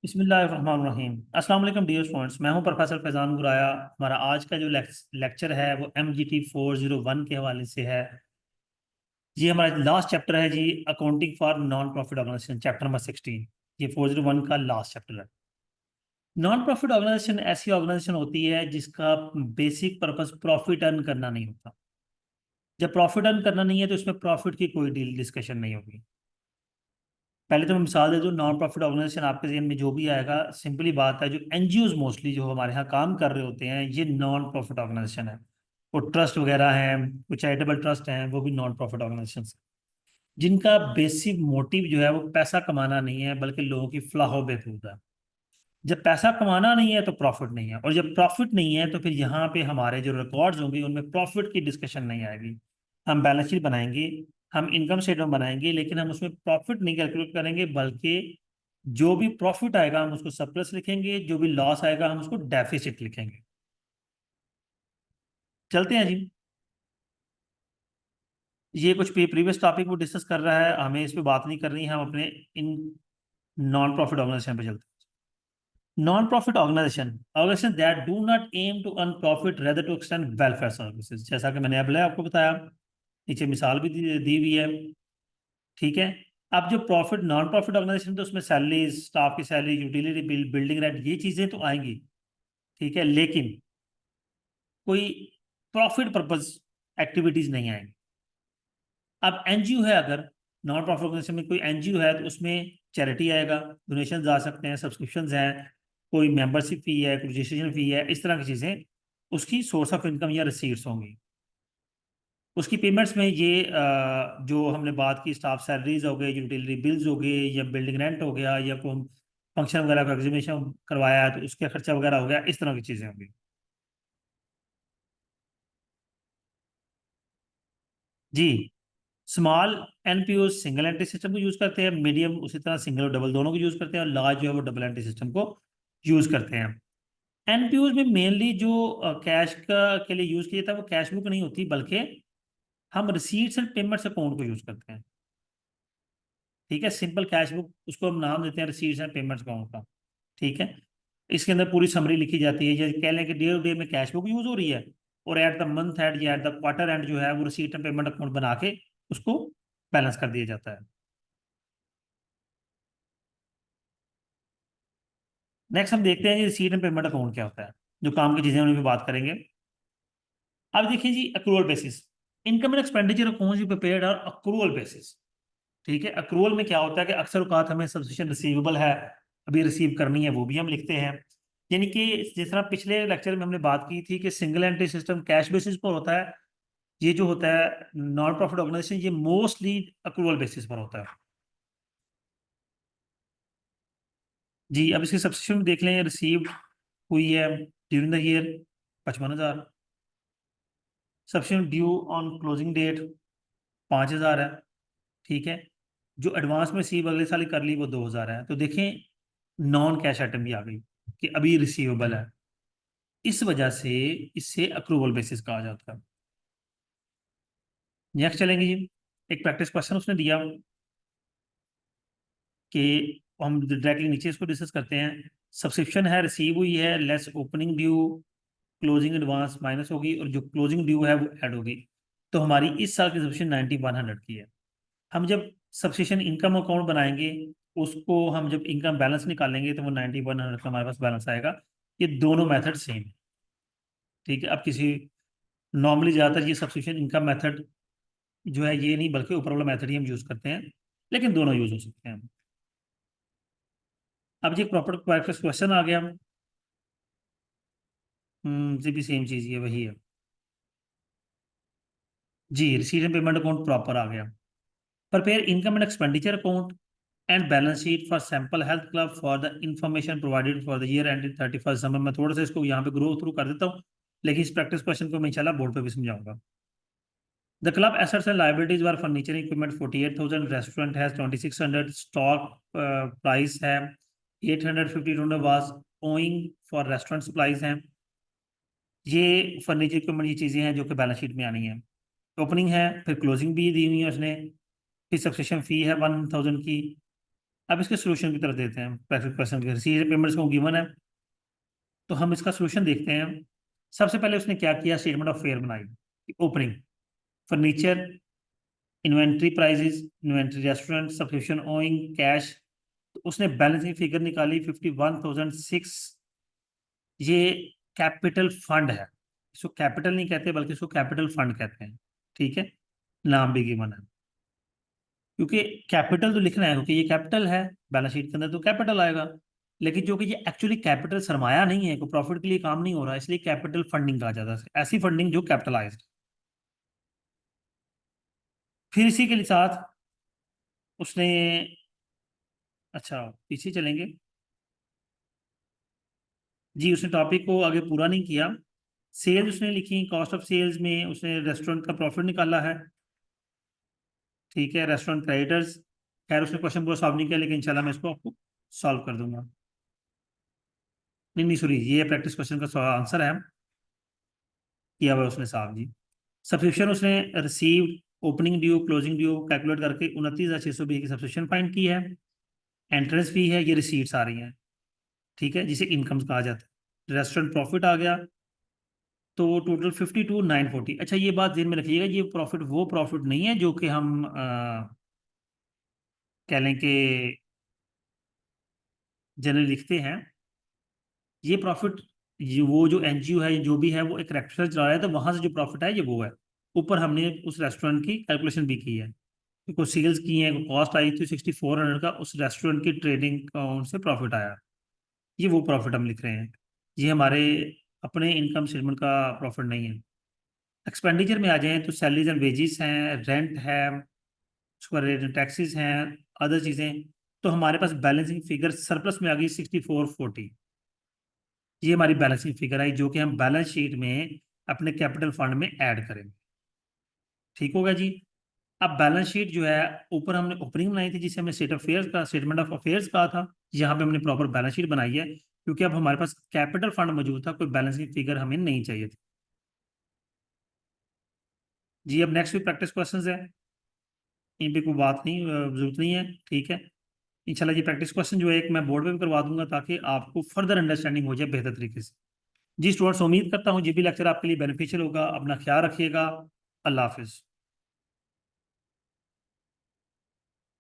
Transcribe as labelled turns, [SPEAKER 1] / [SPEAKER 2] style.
[SPEAKER 1] बिस्मिल्लाहिर्रहमानिर्रहीम। अस्सलाम वालेकुम डियर स्टूडेंट्स, मैं हूं प्रोफेसर फैजान गुराया। हमारा आज का जो लेक्चर है वो MGT 401 के हवाले से है। ये हमारा लास्ट चैप्टर है जी, accounting for non profit organisation, chapter number 16। ये 401 का लास्ट चैप्टर है। नॉन प्रॉफिट ऑर्गेनाइजेशन ऐसी ऑर्गेनाइजेशन होती है जिसका बेसिक पर्पस प्रॉफिट अर्न करना नहीं होता। जब प्रॉफिट अर्न करना नहीं है तो इसमें प्रॉफिट की कोई डील डिस्कशन नहीं होगी। पहले तो मैं मिसाल दे दूं, नॉन प्रॉफिट ऑर्गेनाइजेशन आपके जहन में जो भी आएगा, सिंपली बात है, जो एनजीओज मोस्टली जो हमारे यहाँ काम कर रहे होते हैं ये नॉन प्रॉफिट ऑर्गेनाइजेशन है। वो ट्रस्ट वगैरह हैं, कुछ चैरिटेबल ट्रस्ट हैं, वो भी नॉन प्रॉफिट ऑर्गेनाइजेशन, जिनका बेसिक मोटिव जो है वो पैसा कमाना नहीं है बल्कि लोगों की फलाह व बहबूद है। जब पैसा कमाना नहीं है तो प्रॉफिट नहीं है, और जब प्रॉफिट नहीं है तो फिर यहाँ पे हमारे जो रिकॉर्ड्स होंगे उनमें प्रॉफिट की डिस्कशन नहीं आएगी। हम बैलेंस शीट बनाएंगे, हम इनकम स्टेटमेंट बनाएंगे, लेकिन हम उसमें प्रॉफिट नहीं कैलकुलेट करेंगे, बल्कि जो भी प्रॉफिट आएगा हम उसको सरप्लस लिखेंगे, जो भी लॉस आएगा हम उसको डेफिसिट लिखेंगे। चलते हैं जी। ये कुछ प्रीवियस टॉपिक वो डिस्कस कर रहा है, हमें इस पे बात नहीं करनी है, हम अपने इन नॉन प्रॉफिट ऑर्गेनाइजेशन पे चलते हैं। Non profit organisation that do not aim to earn profit rather to extend welfare services, जैसा कि मैंने अब आपको बताया, नीचे मिसाल भी दी हुई है। ठीक है। अब जो प्रॉफिट नॉन प्रॉफिट ऑर्गेनाइजेशन, तो उसमें सैलरीज, स्टाफ की salary, utility bill, building rent, ये चीजें तो आएंगी। ठीक है, लेकिन कोई प्रॉफिट पर्पज एक्टिविटीज नहीं आएंगी। अब एनजीओ है, अगर नॉन प्रॉफिट ऑर्गेनाइजेशन में कोई एनजीओ है तो उसमें चैरिटी आएगा, डोनेशन आ सकते हैं, सब्सक्रिप्शन हैं, कोई मेंबरशिप फी है, कोई रजिस्ट्रेशन फी है, इस तरह की चीज़ें उसकी सोर्स ऑफ इनकम या रिसीट्स होंगी। उसकी पेमेंट्स में ये जो हमने बात की, स्टाफ सैलरीज हो गए, यूटिलिटी बिल्स हो गए, या बिल्डिंग रेंट हो गया, या कोई फंक्शन वगैरह का एग्जीबिशन करवाया है तो उसका खर्चा वगैरह हो गया, इस तरह की चीज़ें होंगी। जी। Small NPO single entry system को यूज करते हैं, मीडियम उसी तरह सिंगल और डबल दोनों को यूज करते हैं, और लार्ज जो है वो डबल एंट्री सिस्टम को यूज करते हैं। एनपीओ में मेनली जो कैश का के लिए यूज किया था वो कैश बुक नहीं होती, बल्कि हम रिसीट्स एंड पेमेंट्स अकाउंट को यूज करते हैं। ठीक है, सिंपल कैश बुक, उसको हम नाम देते हैं रिसीट्स एंड पेमेंट्स अकाउंट का। ठीक है। इसके अंदर पूरी समरी लिखी जाती है, जैसे कह लें कि डे टू डे में कैश बुक यूज हो रही है, और एट द मंथ एंड या एट द क्वार्टर एंड जो है वो रिसीट एंड पेमेंट अकाउंट बना के उसको बैलेंस कर दिया जाता है। नेक्स्ट हम देखते हैं जी, रिसीट एंड पेमेंट अकाउंट क्या होता है, जो काम की चीजें उन्हीं पे बात करेंगे। अब देखिए जी, accrual basis, income and expenditure accounts prepared और अक्रूवल बेसिस। ठीक है, अक्रूवल में क्या होता है कि अक्सर औकात हमें सब्सिशन रिसीवेबल है, अभी रिसीव करनी है, वो भी हम लिखते हैं। यानी कि जिस तरह पिछले लेक्चर में हमने बात की थी कि single entry system cash basis पर होता है, ये जो होता है नॉन प्रॉफिट ऑर्गेनाइजेशन ये मोस्टली अक्रूवल बेसिस पर होता है। जी। अब इसके सब्सिशन में देख लें, रिसीव्ड हुई है during the year 55,000, subscription due on closing date 5,000 है। ठीक है। जो एडवांस में रिसीव अगले साल ही कर ली वो 2,000 है। तो देखें, नॉन कैश आइटम भी आ गई कि अभी रिसीवेबल है, इस वजह से इसे अक्रूवल बेसिस कहा जाता है। नेक्स्ट चलेंगे जी। एक प्रैक्टिस क्वेश्चन उसने दिया कि हम डायरेक्टली नीचे इसको डिस्कस करते हैं। सब्सक्रिप्शन है, रिसीव हुई है, less opening due, closing advance minus होगी, और जो क्लोजिंग ड्यू है वो ऐड होगी। तो हमारी इस साल की सब्सक्रिप्शन 9100 की है। हम जब सब्सक्रिप्शन इनकम अकाउंट बनाएंगे, उसको हम जब इनकम बैलेंस निकालेंगे तो वो 9100 का हमारे पास बैलेंस आएगा। ये दोनों मेथड सेम है। ठीक है। अब किसी नॉर्मली ज़्यादातर ये सब्सक्रिप्शन इनकम मेथड जो है ये नहीं, बल्कि ऊपर वाला मेथड ही हम यूज़ करते हैं, लेकिन दोनों यूज़ हो सकते हैं। अब जी प्रॉपर क्वेश्चन आ गया। जी भी सेम चीज़ ये वही है। जी, receipt and payment account proper आ गया। Prepare income and expenditure account and balance sheet for sample health club for the information provided for the year end 31 दिसंबर। मैं थोड़ा सा इसको यहाँ पे ग्रो थ्रू कर देता हूँ, लेकिन इस प्रैक्टिस क्वेश्चन को मैं इंशाल्लाह बोर्ड पे भी समझाऊंगा। The club assets and liabilities were furniture equipment 48,000, restaurant has 2600, stock price है 850 was owing for restaurant supplies हैं। ये फर्नीचर इक्विपमेंट, ये चीज़ें हैं जो कि बैलेंस शीट में आनी है। ओपनिंग है, फिर क्लोजिंग भी दी हुई है उसने, फिर सब्सक्रिप्शन फी है 1,000 की, अब इसके सोल्यूशन की तरफ देते हैं। प्रैक्टिस क्वेश्चन के रिसीव पेमेंट्स को गिवन है, तो हम इसका सोल्यूशन देखते हैं। सबसे पहले उसने क्या किया, स्टेटमेंट ऑफ फेयर बनाई। Opening furniture, inventory prices, inventory restaurant, subscription owing, cash. तो उसने बैलेंसिंग फिगर निकाली 51,006। ये कैपिटल फंड है, इसको कैपिटल नहीं कहते बल्कि इसको कैपिटल फंड कहते हैं। ठीक है, नाम भी गिवन है, क्योंकि कैपिटल तो लिखना है क्योंकि ये कैपिटल है, बैलेंस शीट के अंदर तो कैपिटल आएगा। लेकिन जो कि ये एक्चुअली कैपिटल सरमाया नहीं है, कोई प्रॉफिट के लिए काम नहीं हो रहा, इसलिए कैपिटल फंडिंग कहा जाता है, ऐसी फंडिंग जो कैपिटलाइज्ड। फिर इसी के साथ उसने, अच्छा पीछे चलेंगे जी, उसने टॉपिक को आगे पूरा नहीं किया। सेल्स उसने लिखी, कॉस्ट ऑफ सेल्स में उसने रेस्टोरेंट का प्रॉफिट निकाला है। ठीक है, रेस्टोरेंट क्रेडिटर्स, खैर उसने क्वेश्चन पूरा सॉल्व नहीं किया, लेकिन इंशाल्लाह मैं इसको आपको सॉल्व कर दूंगा। नहीं नहीं सॉरी, ये प्रैक्टिस क्वेश्चन का आंसर है, किया हुआ है उसने साहब जी। सब्सक्रिप्शन उसने received, opening due, closing due calculate करके 29,620 की सब्सक्रिप्शन फाइंड की है। एंट्रेंस फी है, ये रिसीट्स आ रही हैं। ठीक है, जिसे इनकम कहा जाता है। रेस्टोरेंट प्रॉफिट आ गया, तो टोटल 52,940। अच्छा ये बात ध्यान में रखिएगा, ये प्रॉफिट वो प्रॉफिट नहीं है जो कि हम कह लें कि जनरली लिखते हैं। ये प्रॉफिट, ये वो जो एनजीओ है जो भी है वो एक रेस्टोरेंट चला रहा है, तो वहां से जो प्रॉफिट है ये वो है। ऊपर हमने उस रेस्टोरेंट की कैलकुलेशन भी की है, कुछ सेल्स की है, कॉस्ट आई थी 6,400 का, उस रेस्टोरेंट की ट्रेडिंग अकाउंट से प्रॉफिट आया। ये वो प्रॉफिट हम लिख रहे हैं, ये हमारे अपने इनकम स्टेटमेंट का प्रॉफिट नहीं है। एक्सपेंडिचर में आ जाएं तो सैलरीज एंड वेजेस हैं, रेंट है, टैक्सेस हैं, अदर चीज़ें। तो हमारे पास बैलेंसिंग फिगर सरप्लस में आ गई 6,440। ये हमारी बैलेंसिंग फिगर आई जो कि हम बैलेंस शीट में अपने कैपिटल फंड में ऐड करेंगे। ठीक होगा जी। अब बैलेंस शीट जो है, ऊपर हमने ओपनिंग बनाई थी जिसे हमने स्टेटमेंट ऑफ अफेयर्स कहा था। यहाँ पे हमने प्रॉपर बैलेंस शीट बनाई है, क्योंकि अब हमारे पास कैपिटल फंड मौजूद था, कोई बैलेंसिंग फिगर हमें नहीं चाहिए थी जी। अब नेक्स्ट भी प्रैक्टिस क्वेश्चंस है, इन पे कोई बात नहीं, जरूरत नहीं है। ठीक है, इंशाल्लाह जी प्रैक्टिस क्वेश्चन जो है एक मैं बोर्ड पे भी करवा दूंगा, ताकि आपको फर्दर अंडरस्टैंडिंग हो जाए बेहतर तरीके से। जी स्टूडेंट्स, उम्मीद करता हूँ ये भी लेक्चर आपके लिए बेनिफिशियल होगा। अपना ख्याल रखिएगा। अल्लाह हाफिज़।